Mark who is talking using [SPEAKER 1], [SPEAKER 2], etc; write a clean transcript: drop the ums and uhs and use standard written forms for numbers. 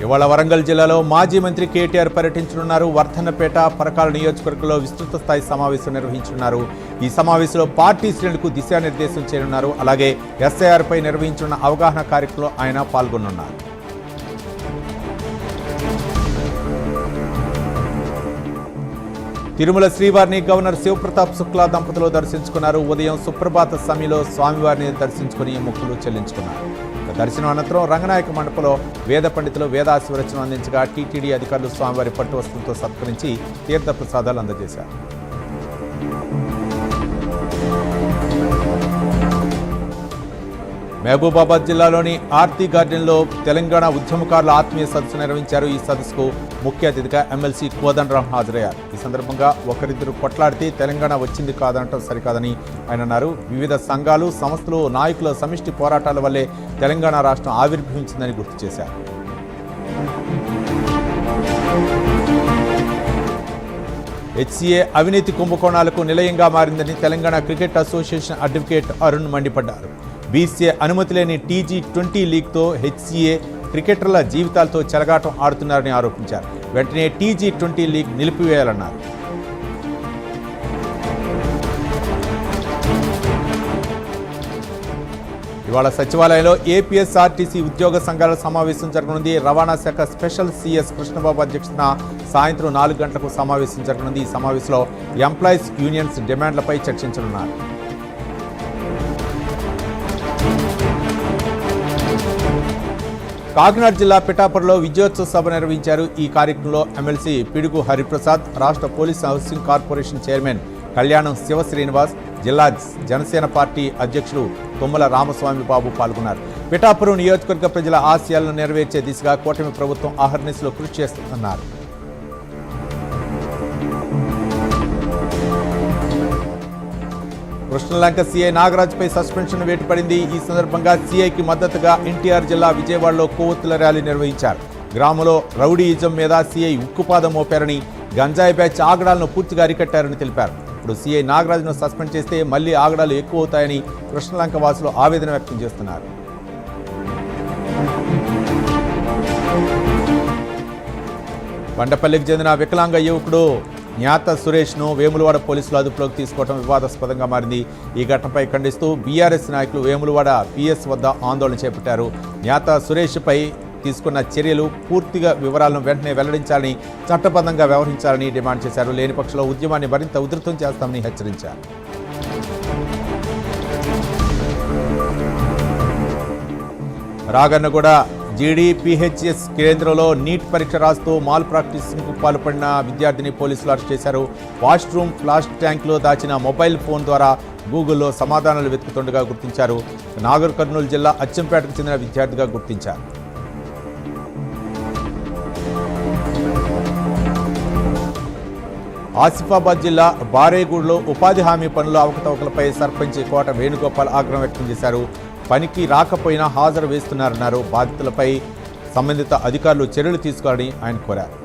[SPEAKER 1] ఇవాళ వరంగల్ జిల్లాలో మాజీ మంత్రి కేటీఆర్ పర్యటించనున్నారు. వర్ధన్నపేట, పరకాల నియోజకవర్గంలో విస్తృత స్థాయి సమావేశం నిర్వహించనున్నారు. ఈ సమావేశంలో పార్టీ శ్రేణులకు దిశానిర్దేశం చేయనున్నారు. అలాగే ఎస్ఐఆర్ పై నిర్వహించనున్న అవగాహన కార్యక్రమంలో ఆయన పాల్గొనున్నారు. తిరుమల శ్రీవారిని గవర్నర్ శివప్రతాప్ శుక్లా దంపతులు దర్శించుకున్నారు. ఉదయం సుప్రభాత సమయంలో స్వామివారిని దర్శించుకుని మొక్కులు చెల్లించుకున్నారు. దర్శనం అనంతరం రంగనాయక మండపంలో వేద పండితులు వేదాశీర్వచనం అందించగా టీటీడీ అధికారులు స్వామివారి పట్టు వస్త్రంతో సత్కరించి తీర్థ ప్రసాదాలు అందజేశారు. మహబూబాబాద్ జిల్లాలోని ఆర్తి గార్డెన్లో తెలంగాణ ఉద్యమకారుల ఆత్మీయ సదస్సు నిర్వహించారు. ఈ సదస్సుకు ముఖ్య అతిథిగా ఎమ్మెల్సీ కోదండరాం హాజరయ్యారు. ఈ సందర్భంగా ఒకరిద్దరు కొట్లాడితే తెలంగాణ వచ్చింది కాదనటం సరికాదని ఆయన అన్నారు. వివిధ సంఘాలు, సంస్థలు, నాయకుల సమిష్టి పోరాటాల వల్లే తెలంగాణ రాష్ట్రం ఆవిర్భవించిందని గుర్తు చేశారు. హెచ్సీఏ అవినీతి కుంభకోణాలకు నిలయంగా మారిందని Telangana cricket association advocate Arun మండిపడ్డారు. బీసీఏ అనుమతి లేని టీ20 లీగ్తో హెచ్సీఏ క్రికెటర్ల జీవితాలతో చెలగాటం ఆడుతున్నారని ఆరోపించారు. వెంటనే టీ20 లీగ్ నిలిపివేయాలన్నారు. ఇవాళ సచివాలయంలో ఏపీఎస్ఆర్టీసీ ఉద్యోగ సంఘాల సమావేశం జరగనుంది. రవాణా శాఖ స్పెషల్ సీఎస్ కృష్ణబాబు అధ్యక్షతన సాయంత్రం 4 గంటలకు సమావేశం జరగనుంది. ఈ సమావేశంలో ఎంప్లాయీస్ యూనియన్స్ డిమాండ్లపై చర్చించనున్నారు. కాకినాడ జిల్లా పిఠాపురంలో విజయోత్సవ సభ నిర్వహించారు. ఈ కార్యక్రమంలో ఎమ్మెల్సీ పిడుగు హరిప్రసాద్, రాష్ట్ర పోలీస్ హౌసింగ్ కార్పొరేషన్ చైర్మన్ కళ్యాణం శివ శ్రీనివాస్, జిల్లా జనసేన పార్టీ అధ్యక్షుడు తుమ్మల రామస్వామి బాబు పాల్గొన్నారు. పిఠాపురం నియోజకవర్గ ప్రజల ఆశయాలను నెరవేర్చే దిశగా కూటమి ప్రభుత్వం అహర్నిశలో కృషి చేస్తుందన్నారు. కృష్ణలంక సీఐ నాగరాజ్పై సస్పెన్షన్ వేటుపడింది. ఈ సందర్భంగా సీఐకి మద్దతుగా ఎన్టీఆర్ జిల్లా విజయవాడలో కొవ్వొత్తుల ర్యాలీ నిర్వహించారు. గ్రామంలో రౌడీయిజం మీద సీఐ ఉక్కుపాదం మోపారని, గంజాయి బ్యాచ్ ఆగడాలను పూర్తిగా అరికట్టారని తెలిపారు. ఇప్పుడు సీఐ నాగరాజ్ను సస్పెండ్ చేస్తే మళ్లీ ఆగడాలు ఎక్కువ అవుతాయని కృష్ణలంక వాసులు ఆవేదన వ్యక్తం చేస్తున్నారు. బండపల్లికి చెందిన వికలాంగ యువకుడు జ్ఞాత సురేష్ను వేములవాడ పోలీసులు అదుపులోకి తీసుకోవడం వివాదాస్పదంగా మారింది. ఈ ఘటనపై ఖండిస్తూ బీఆర్ఎస్ నాయకులు వేములవాడ పిఎస్ వద్ద ఆందోళన చేపట్టారు. జ్ఞాత సురేష్పై తీసుకున్న చర్యలు పూర్తిగా వివరాలను వెంటనే వెల్లడించాలని, చట్టబద్ధంగా వ్యవహరించాలని డిమాండ్ చేశారు. లేని పక్షంలో ఉద్యమాన్ని మరింత ఉధృతం చేస్తామని హెచ్చరించారు. రాగన్నగూడ జీడీపీహెచ్ఎస్ కేంద్రంలో నీట్ పరీక్ష రాస్తూ మాల్ ప్రాక్టీస్కు పాల్పడిన విద్యార్థిని పోలీసులు అరెస్ట్ చేశారు. వాష్రూమ్ ఫ్లాష్ ట్యాంక్లో దాచిన మొబైల్ ఫోన్ ద్వారా గూగుల్లో సమాధానాలు వెతుకుతుండగా గుర్తించారు. నాగర్ కర్నూలు జిల్లా అచ్చంపేటకు చెందిన విద్యార్థిగా గుర్తించారు. ఆసిఫాబాద్ జిల్లా బారేగూడలో ఉపాధి హామీ పనుల అవకతవకలపై సర్పంచ్ కోట వేణుగోపాల్ ఆగ్రహం వ్యక్తం చేశారు. పనికి రాకపోయినా హాజరు వేస్తున్నారన్నారు. బాధితులపై సంబంధిత అధికారులు చర్యలు తీసుకోవాలని ఆయన కోరారు.